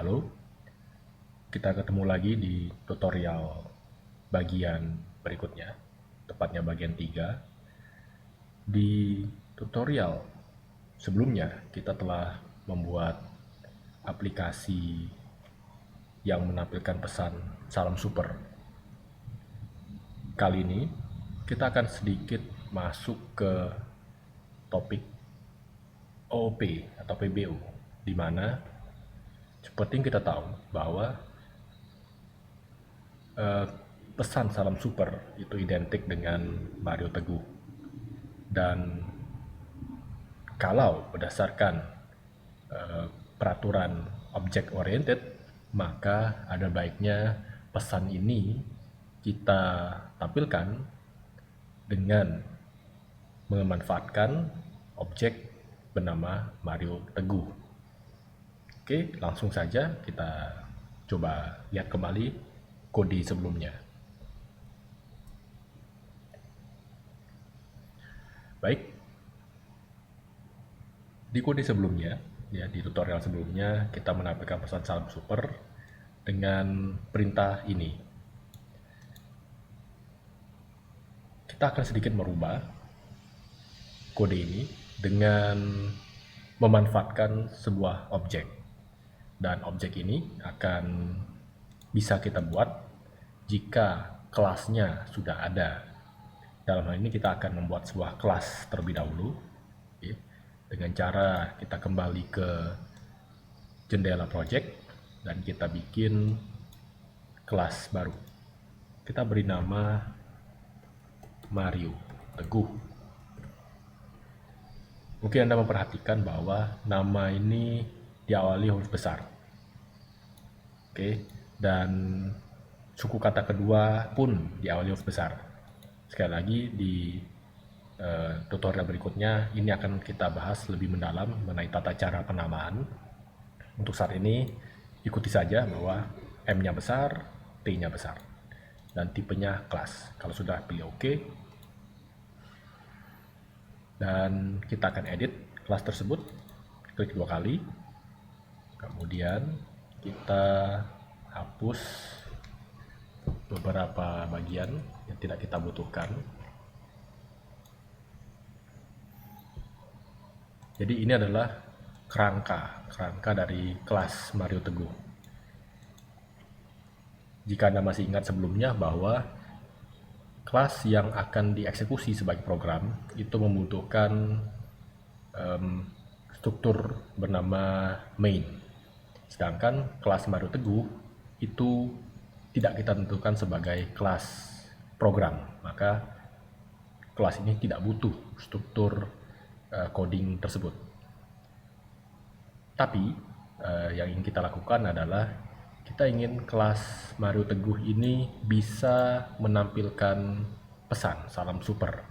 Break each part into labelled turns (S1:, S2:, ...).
S1: Halo, kita ketemu lagi di tutorial bagian berikutnya, tepatnya bagian 3. Di tutorial sebelumnya, kita telah membuat aplikasi yang menampilkan pesan salam super. Kali ini, kita akan sedikit masuk ke topik OOP atau PBU, di mana seperti yang kita tahu bahwa pesan salam super itu identik dengan Mario Teguh. Dan kalau berdasarkan peraturan object oriented, maka ada baiknya pesan ini kita tampilkan dengan memanfaatkan objek bernama Mario Teguh. Oke, langsung saja kita coba lihat kembali kode sebelumnya. Baik, di kode sebelumnya, ya di tutorial sebelumnya, kita menampilkan pesan salam super dengan perintah ini. Kita akan sedikit merubah kode ini dengan memanfaatkan sebuah objek. Dan objek ini akan bisa kita buat jika kelasnya sudah ada. Dalam hal ini kita akan membuat sebuah kelas terlebih dahulu, okay, dengan cara kita kembali ke jendela project dan kita bikin kelas baru. Kita beri nama Mario Teguh. Mungkin Anda memperhatikan bahwa nama ini diawali huruf besar. Oke, dan suku kata kedua pun diawali huruf besar. Sekali lagi di tutorial berikutnya ini akan kita bahas lebih mendalam mengenai tata cara penamaan. Untuk saat ini ikuti saja bahwa M-nya besar, T-nya besar, dan tipenya kelas. Kalau sudah pilih OK, dan kita akan edit kelas tersebut, klik 2 kali, kemudian kita hapus beberapa bagian yang tidak kita butuhkan. Jadi ini adalah kerangka dari kelas Mario Teguh. Jika Anda masih ingat sebelumnya bahwa kelas yang akan dieksekusi sebagai program itu membutuhkan struktur bernama main. Sedangkan kelas Mario Teguh itu tidak kita tentukan sebagai kelas program, maka kelas ini tidak butuh struktur coding tersebut. Tapi yang ingin kita lakukan adalah kita ingin kelas Mario Teguh ini bisa menampilkan pesan salam super.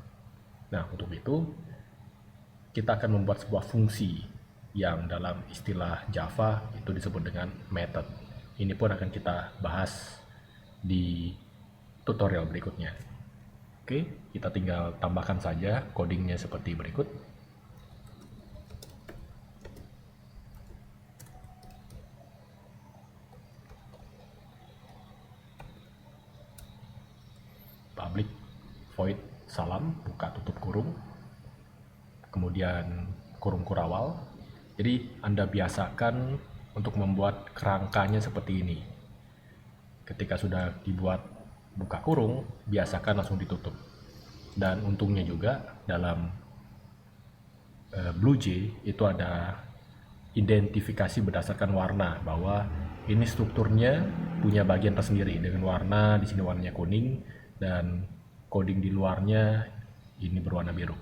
S1: Nah, untuk itu kita akan membuat sebuah fungsi yang dalam istilah Java itu disebut dengan method. Ini pun akan kita bahas di tutorial berikutnya. Oke, kita tinggal tambahkan saja codingnya seperti berikut. Public void salam, buka tutup kurung, kemudian kurung kurawal. Jadi Anda biasakan untuk membuat kerangkanya seperti ini. Ketika sudah dibuat buka kurung, biasakan langsung ditutup. Dan untungnya juga dalam BlueJ itu ada identifikasi berdasarkan warna, bahwa ini strukturnya punya bagian tersendiri dengan warna, di sini warnanya kuning, dan coding di luarnya ini berwarna biru.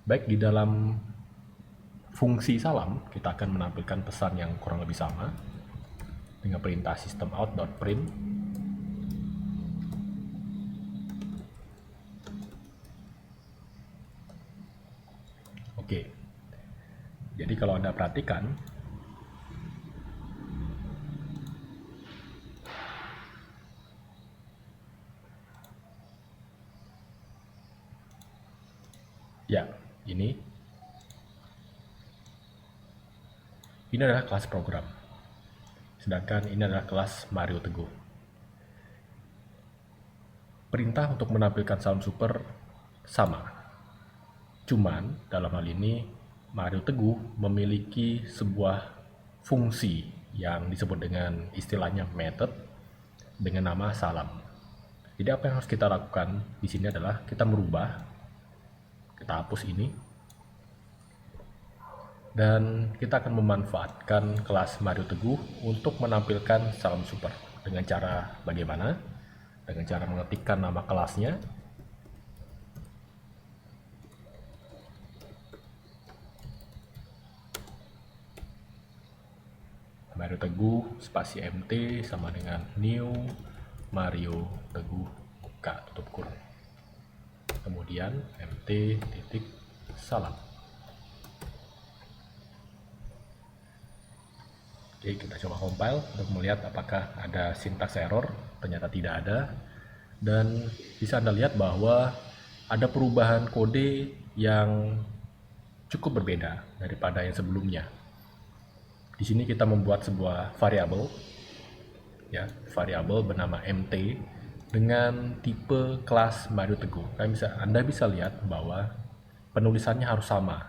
S1: Baik, di dalam fungsi salam kita akan menampilkan pesan yang kurang lebih sama dengan perintah systemout.print. Oke, jadi kalau Anda perhatikan, ya, ini adalah kelas program. sedangkan ini adalah kelas Mario Teguh. Perintah untuk menampilkan salam super sama. Cuman dalam hal ini Mario Teguh memiliki sebuah fungsi yang disebut dengan istilahnya method dengan nama salam. Jadi apa yang harus kita lakukan di sini adalah kita merubah, kita hapus ini, dan kita akan memanfaatkan kelas Mario Teguh untuk menampilkan salam super. Dengan cara bagaimana? Dengan cara mengetikkan nama kelasnya, Mario Teguh spasi MT sama dengan new Mario Teguh buka tutup kurung, kemudian MT titik salam. Oke, kita coba compile untuk melihat apakah ada syntax error. Ternyata tidak ada, dan bisa Anda lihat bahwa ada perubahan kode yang cukup berbeda daripada yang sebelumnya. Di sini kita membuat sebuah variabel, ya, variabel bernama MT dengan tipe kelas Mario Teguh. Anda bisa lihat bahwa penulisannya harus sama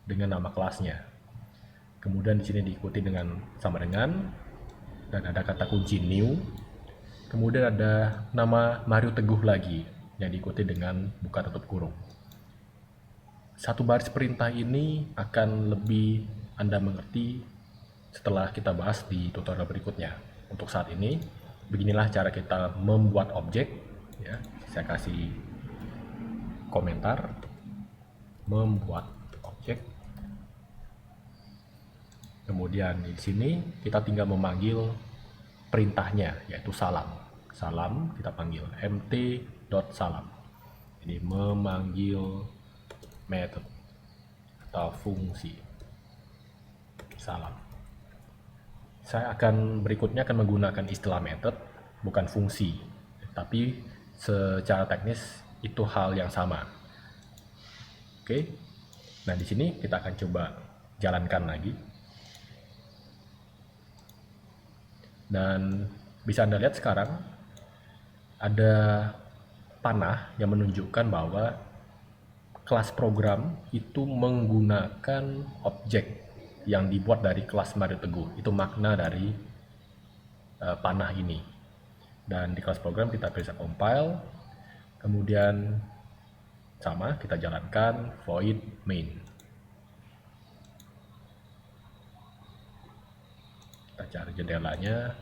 S1: dengan nama kelasnya. Kemudian di sini diikuti dengan sama dengan, dan ada kata kunci new. Kemudian ada nama Mario Teguh lagi yang diikuti dengan buka tutup kurung. Satu baris perintah ini akan lebih Anda mengerti setelah kita bahas di tutorial berikutnya. Untuk saat ini, beginilah cara kita membuat objek. Ya, saya kasih komentar, membuat objek. Kemudian di sini kita tinggal memanggil perintahnya, yaitu salam. Salam kita panggil mt.salam. Jadi memanggil method atau fungsi salam. Saya berikutnya akan menggunakan istilah method, bukan fungsi, tapi secara teknis itu hal yang sama. Oke, nah di sini kita akan coba jalankan lagi, dan bisa Anda lihat sekarang ada panah yang menunjukkan bahwa kelas program itu menggunakan objek yang dibuat dari kelas Mario Teguh. Itu makna dari panah ini. Dan di kelas program kita bisa compile, kemudian sama kita jalankan void main. Kita cari jendelanya.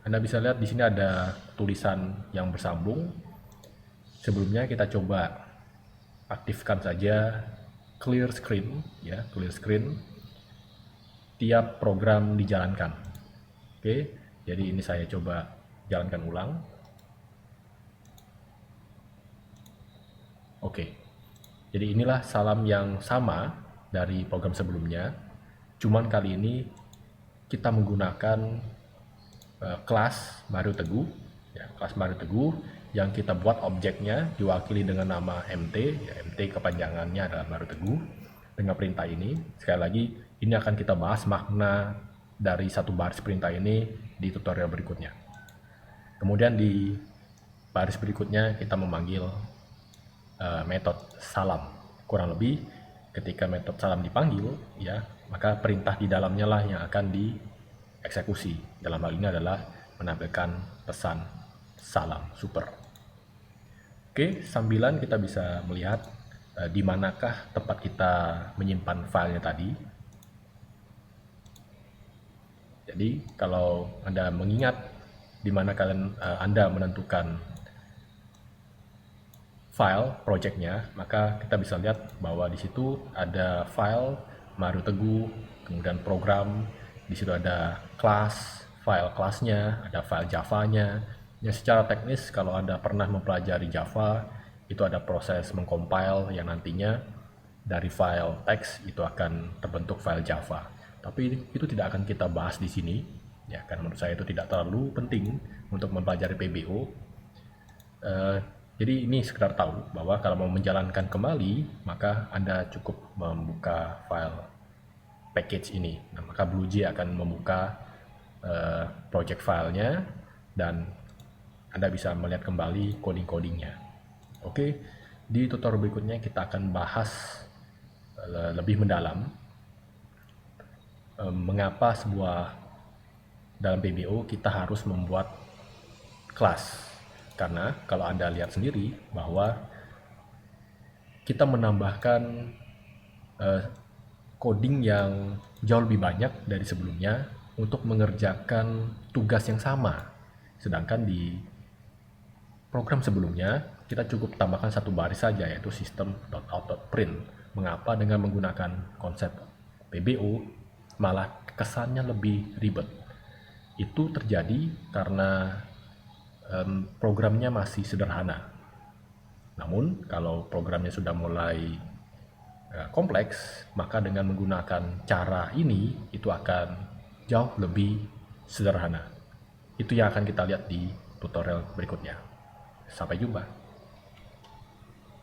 S1: Anda bisa lihat di sini ada tulisan yang bersambung. Sebelumnya kita coba aktifkan saja clear screen, ya, clear screen tiap program dijalankan. Oke, jadi ini saya coba jalankan ulang. Oke, jadi inilah salam yang sama dari program sebelumnya, cuman kali ini kita menggunakan kelas Mario Teguh, ya, kelas Mario Teguh yang kita buat objeknya diwakili dengan nama MT, ya, MT kepanjangannya adalah Mario Teguh. Dengan perintah ini, sekali lagi, ini akan kita bahas makna dari satu baris perintah ini di tutorial berikutnya. Kemudian di baris berikutnya kita memanggil metode salam. Kurang lebih ketika metode salam dipanggil, ya, maka perintah di dalamnya lah yang akan dieksekusi. Dalam hal ini adalah menampilkan pesan salam super. Oke, sambilan kita bisa melihat di manakah tempat kita menyimpan filenya tadi. Jadi kalau Anda mengingat di mana Anda menentukan file projectnya, maka kita bisa lihat bahwa di situ ada file Mario Teguh, kemudian program, di situ ada kelas, file kelasnya, ada file Java-nya. Yang secara teknis kalau Anda pernah mempelajari Java, itu ada proses mengcompile yang nantinya dari file teks itu akan terbentuk file Java. Tapi itu tidak akan kita bahas di sini, ya, karena menurut saya itu tidak terlalu penting untuk mempelajari PBO. Jadi ini sekedar tahu bahwa kalau mau menjalankan kembali, maka Anda cukup membuka file package ini. Nah, maka BlueJ akan membuka project filenya, dan Anda bisa melihat kembali coding-codingnya. Oke, di tutorial berikutnya kita akan bahas lebih mendalam mengapa dalam PBO kita harus membuat kelas. Karena kalau Anda lihat sendiri bahwa kita menambahkan coding yang jauh lebih banyak dari sebelumnya untuk mengerjakan tugas yang sama. Sedangkan di program sebelumnya kita cukup tambahkan satu baris saja, yaitu system.out.print. Mengapa dengan menggunakan konsep PBO malah kesannya lebih ribet? Itu terjadi karena programnya masih sederhana. Namun kalau programnya sudah mulai kompleks, maka dengan menggunakan cara ini itu akan jauh lebih sederhana. Itu yang akan kita lihat di tutorial berikutnya. Sampai jumpa.